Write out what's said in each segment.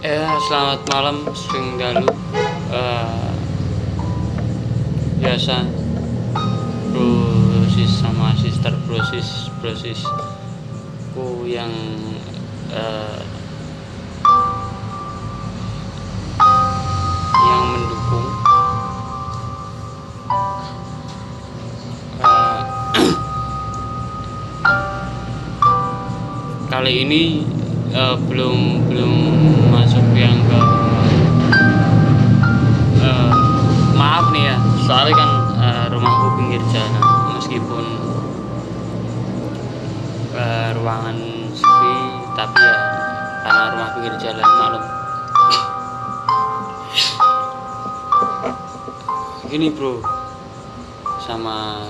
Selamat malam Sing Dalu. Biasa brosis sama sister brosisku yang eh, mendukung. Eh, Kali ini belum masuk yang ke maaf nih ya, soalnya kan rumahku pinggir jalan, meskipun ruangan sepi, tapi ya karena rumah pinggir jalan maklum. Gini bro, sama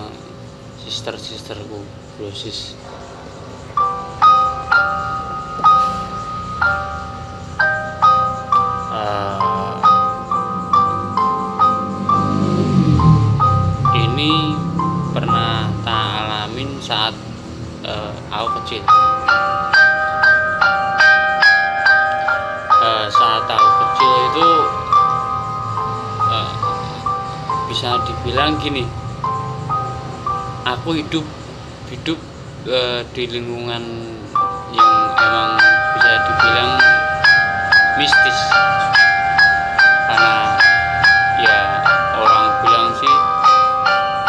sisterku brosis. Ini pernah tak alamin saat aku kecil. Saat aku kecil itu bisa dibilang gini, aku hidup di lingkungan yang emang bisa dibilang mistis, karena ya orang bilang sih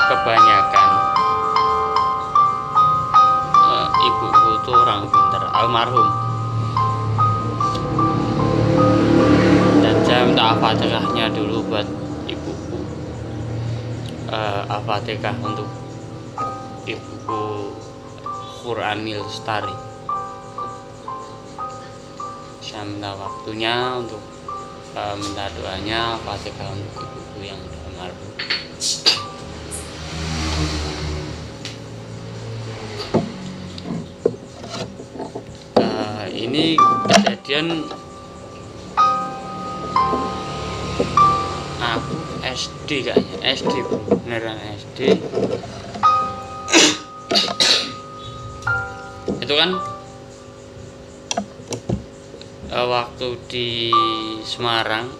kebanyakan ibuku tuh orang pintar, almarhum, dan saya minta al-fatihahnya dulu buat ibuku. Al-fatihah untuk ibuku Quranil Lestari. Saya minta waktunya untuk minta doanya al-fatihah untuk ibuku yang almarhum. Ini kejadian aku SD kayaknya, SD beneran SD. Itu kan waktu di Semarang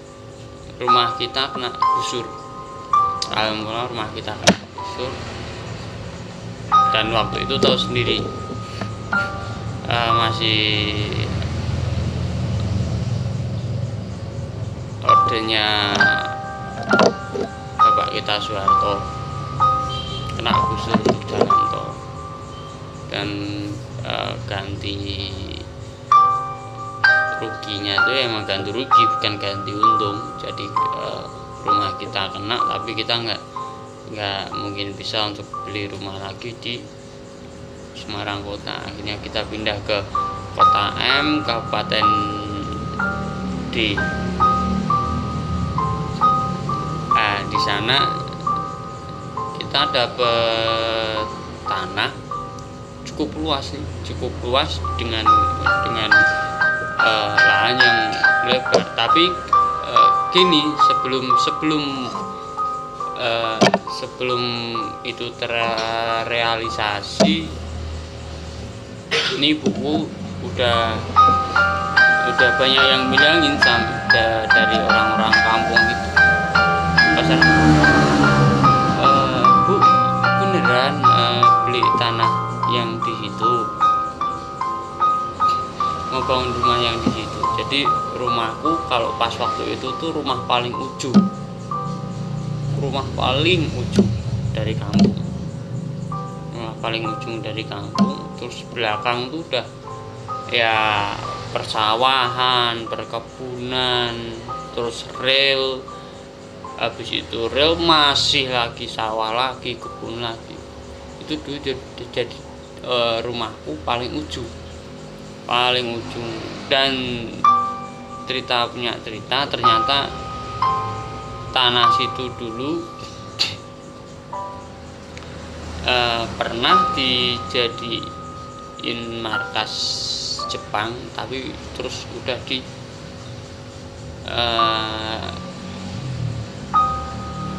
rumah kita kena gusur. Alhamdulillah rumah kita kena gusur, dan waktu itu tahu sendiri, masih ordernya Bapak kita Soeharto, kena gusur di jalan tol, dan ganti ruginya itu emang ganti rugi, bukan ganti untung. Jadi rumah kita kena, tapi kita nggak mungkin bisa untuk beli rumah lagi di Semarang kota. Akhirnya kita pindah ke kota M, Kabupaten D. Di sana kita dapat tanah cukup luas dengan lahan yang lebar. Tapi gini, sebelum itu terrealisasi, ini buku udah banyak yang bilangin dari orang-orang kampung gitu. Pasar, Bu, beneran beli tanah yang di situ, mau bangun rumah yang di situ. Jadi rumahku kalau pas waktu itu tuh rumah paling ujung dari kampung. Terus belakang tuh udah ya persawahan, perkebunan, terus rel. Habis itu rel masih lagi sawah lagi, kebun lagi. Itu dulu jadi rumahku paling ujung. Dan cerita ternyata tanah situ dulu pernah dijadiin markas Jepang, tapi terus udah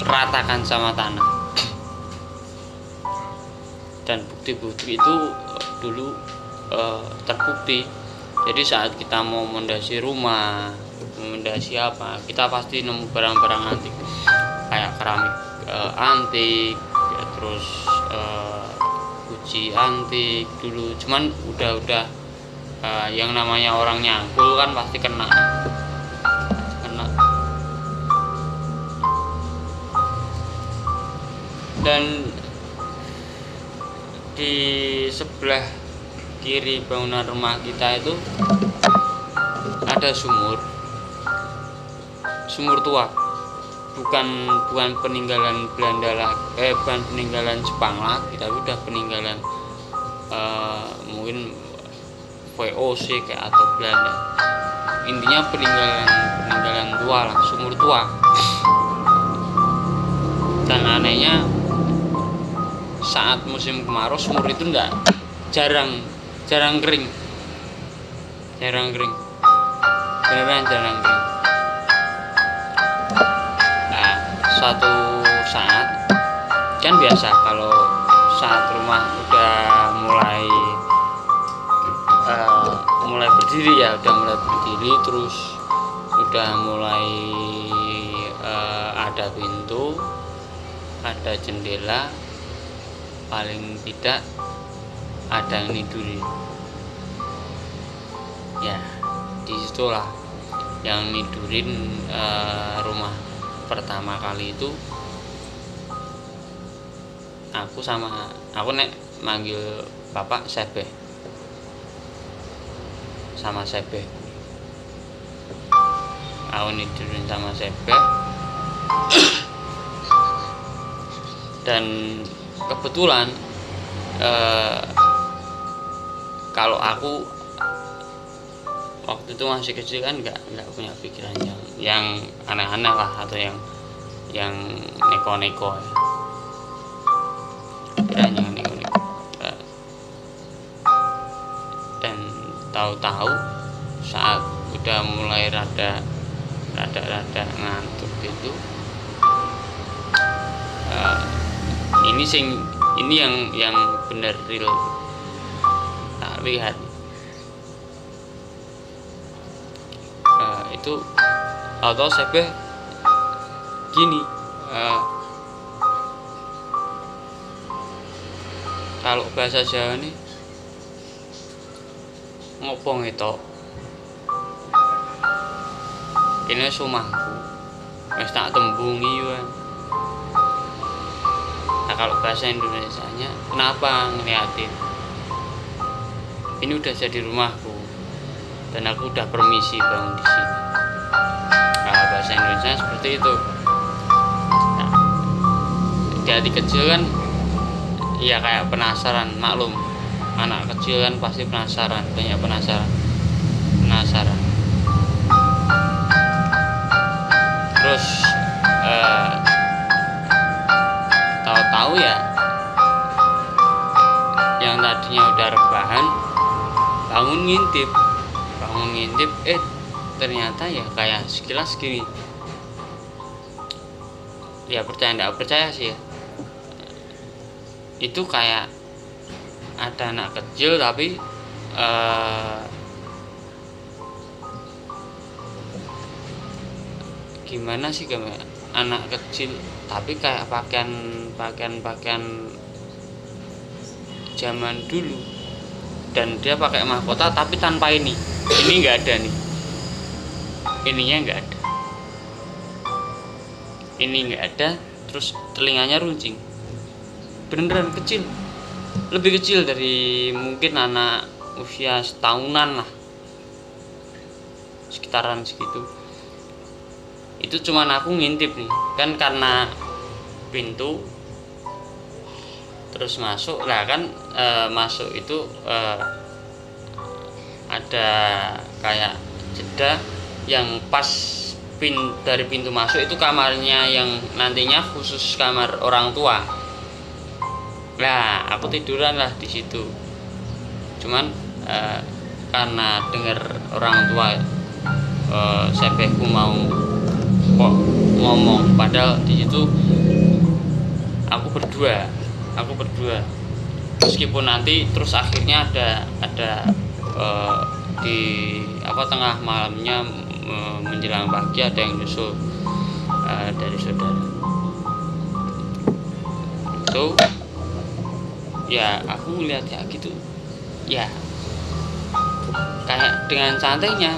ratakan sama tanah. Dan bukti-bukti itu dulu terbukti. Jadi saat kita mau mondasi rumah, rekomendasi apa, kita pasti nemu barang-barang antik kayak keramik antik ya, terus guci antik dulu. Cuman udah yang namanya orang nyangkul kan pasti kena. Dan di sebelah kiri bangunan rumah kita itu ada sumur tua, bukan peninggalan Belanda lagi, bukan peninggalan Jepang lagi, tapi udah peninggalan mungkin VOC kayak atau Belanda. Intinya peninggalan tua lah, sumur tua. Dan anehnya saat musim kemarau sumur itu jarang kering, beneran jarang kering. Nah, suatu saat kan biasa kalau saat rumah udah mulai berdiri ya, terus udah mulai ada pintu, ada jendela, paling tidak ada yang nidurin. Ya, disitulah yang nidurin rumah pertama kali itu aku nek manggil bapak Sebeh, sama Sebeh. Aku nidurin sama Sebeh. Dan kebetulan kalau aku waktu itu masih kecil kan nggak punya pikiran yang aneh-aneh lah, atau yang neko-neko ya. Pikiran yang neko-neko. Dan tahu-tahu saat udah mulai rada ngantuk gitu, ini yang bener real tak lihat. Itu atau Sebeh gini, kalau bahasa Jawa nih ngopo ngetok ini sumahku wis tak tembungi kan. Nah, kalau bahasa Indonesianya, kenapa ngeliatin? Ini udah jadi rumahku dan aku udah permisi bangun di sini. Nah, bahasa Indonesia seperti itu. Nah, di hati kecil kan, ya kayak penasaran, maklum. Anak kecil kan pasti penasaran, banyak penasaran. Terus tahu-tahu ya, yang tadinya udah rebahan bangun ngintip, ternyata ya kayak sekilas gini. Ya percaya nggak percaya sih ya, itu kayak ada anak kecil tapi gimana sih, anak kecil tapi kayak pakaian zaman dulu, dan dia pakai mahkota tapi tanpa ini nggak ada nih, ininya nggak ada, ini nggak ada, terus telinganya runcing, beneran kecil, lebih kecil dari mungkin anak usia setahunan lah, sekitaran segitu. Itu cuman aku ngintip nih kan, karena pintu terus masuk lah kan, masuk itu ada kayak jeda yang pas dari pintu masuk itu kamarnya yang nantinya khusus kamar orang tua. Nah, aku tiduran lah di situ. Cuman karena dengar orang tua Sebehku mau kok ngomong, padahal di situ aku berdua meskipun nanti terus akhirnya ada di tengah malamnya menjelang pagi ada yang nyusul dari saudara. Itu ya aku ngeliat ya gitu ya, kayak dengan santainya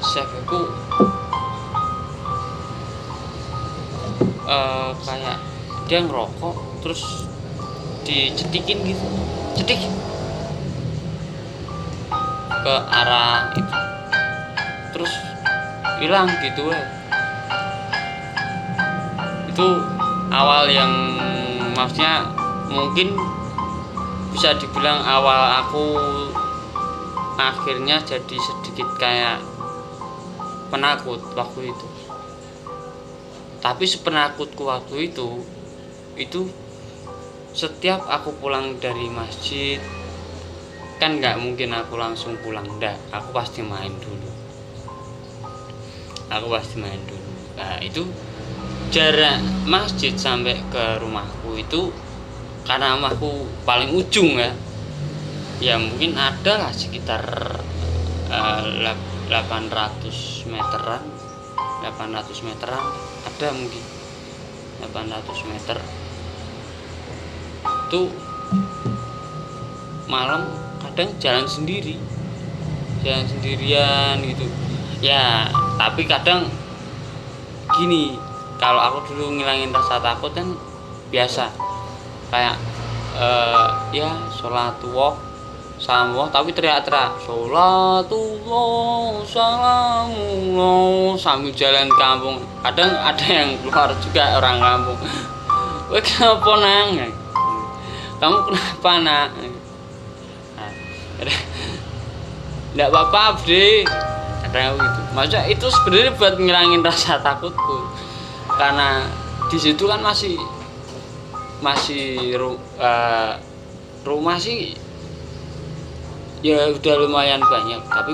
chef aku kayak dia ngerokok terus dicetikin gitu, cetik ke arah itu terus hilang gitu ya. Itu awal yang maksudnya mungkin bisa dibilang awal aku akhirnya jadi sedikit kayak penakut waktu itu. Tapi sepenakutku waktu itu setiap aku pulang dari masjid kan nggak mungkin aku langsung pulang, aku pasti main dulu. Nah itu jarak masjid sampai ke rumahku itu, karena rumahku paling ujung ya mungkin ada lah sekitar 800 meteran ada, mungkin 800 meter. Itu malam kadang jalan sendirian gitu ya. Tapi kadang gini, kalau aku dulu ngilangin rasa takut kan biasa kayak ya sholatullah salamullah, tapi teriak-teriak sholatullah salamullah sambil jalan kampung. Kadang ada yang keluar juga orang kampung, "Weh kenapa nang? Kamu kenapa nak?" Nggak apa-apa Bre, kadang gitu. Maksudnya itu sebenarnya buat ngilangin rasa takutku, karena di situ kan masih rumah sih ya udah lumayan banyak, tapi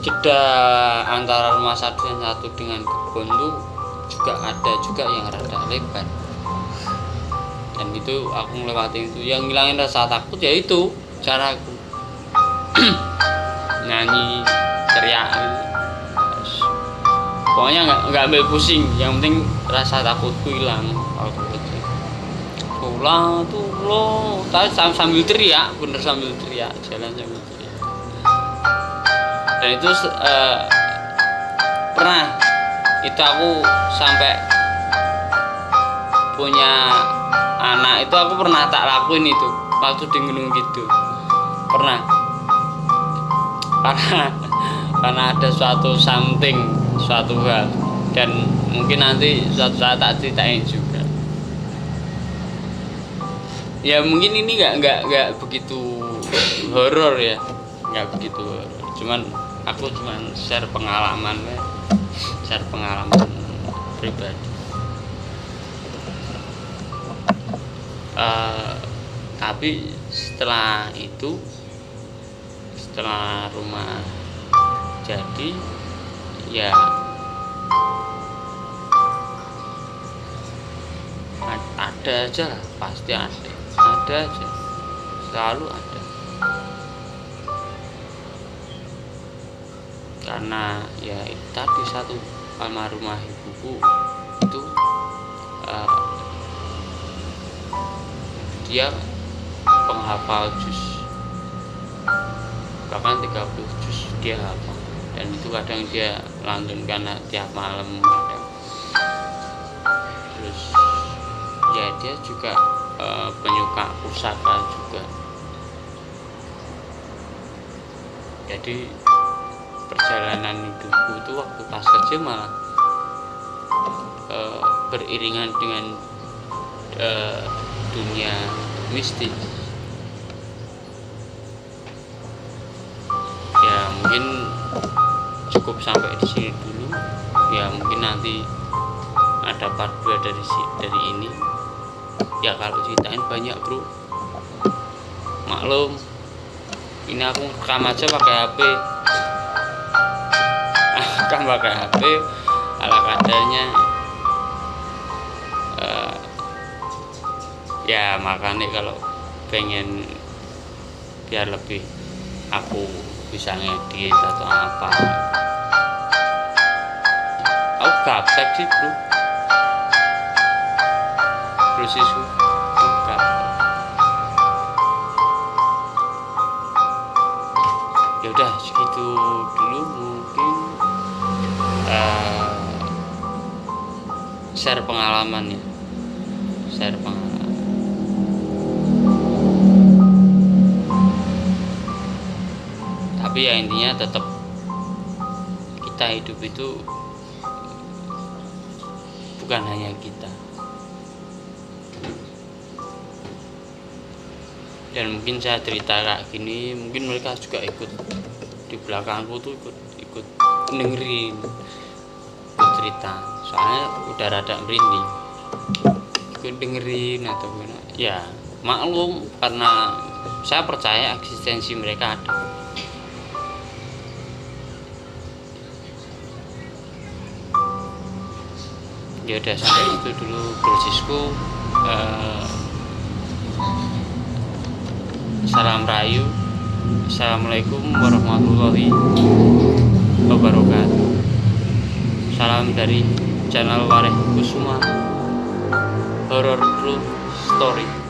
jeda antara rumah satu dengan kebun tuh juga ada juga yang rada lebar. Dan itu aku melewati itu, yang ngilangin rasa takut ya itu caraku nyanyi, teriak gitu. Pokoknya nggak ambil pusing, yang penting rasa takutku hilang waktu kecil. Sholatullah, tapi sambil teriak, bener sambil teriak, jalan sambil teriak. Dan itu pernah itu aku sampai punya anak itu aku pernah tak lakuin itu waktu di Gunung Kidul. Pernah, karena ada suatu hal, dan mungkin nanti suatu saat tak ceritain juga. Ya mungkin ini nggak begitu horor ya, nggak begitu horor. Aku share pengalaman pribadi. Tapi setelah rumah jadi ya ada aja lah, pasti ada aja, selalu ada. Karena ya itu tadi, satu, almarhumah ibuku itu dia penghafal juz, bahkan 30 juz dia hafal, dan itu kadang dia lantunkan tiap malam kadang. Terus ya dia juga penyuka pusaka juga. Jadi perjalanan hidupku itu waktu pas kerja malah beriringan dengan dunia mistis. Ya mungkin cukup sampai di sini dulu. Ya mungkin nanti ada part 2 dari ini. Ya kalau ceritain banyak bro, maklum ini aku rekam aja pakai HP. Kan pakai HP ala kadarnya. Ya makanya kalau pengen biar lebih aku bisa ngedit atau apa. Aku gaptek sih bro Sisu, gaptek. Ya udah segitu dulu mungkin share pengalaman ya, share pengalaman. Tapi ya intinya tetap kita hidup itu bukan hanya kita. Dan mungkin saya cerita kayak gini, mungkin mereka juga ikut di belakangku tuh ikut dengerin, ikut cerita. Soalnya udah rada merinding, ikut dengerin atau gimana. Ya maklum, karena saya percaya eksistensi mereka ada. Ya udah sampai itu dulu Bro Sisko. Salam rayu. Assalamualaikum warahmatullahi wabarakatuh. Salam dari channel Wareh Kusuma Horror True Story.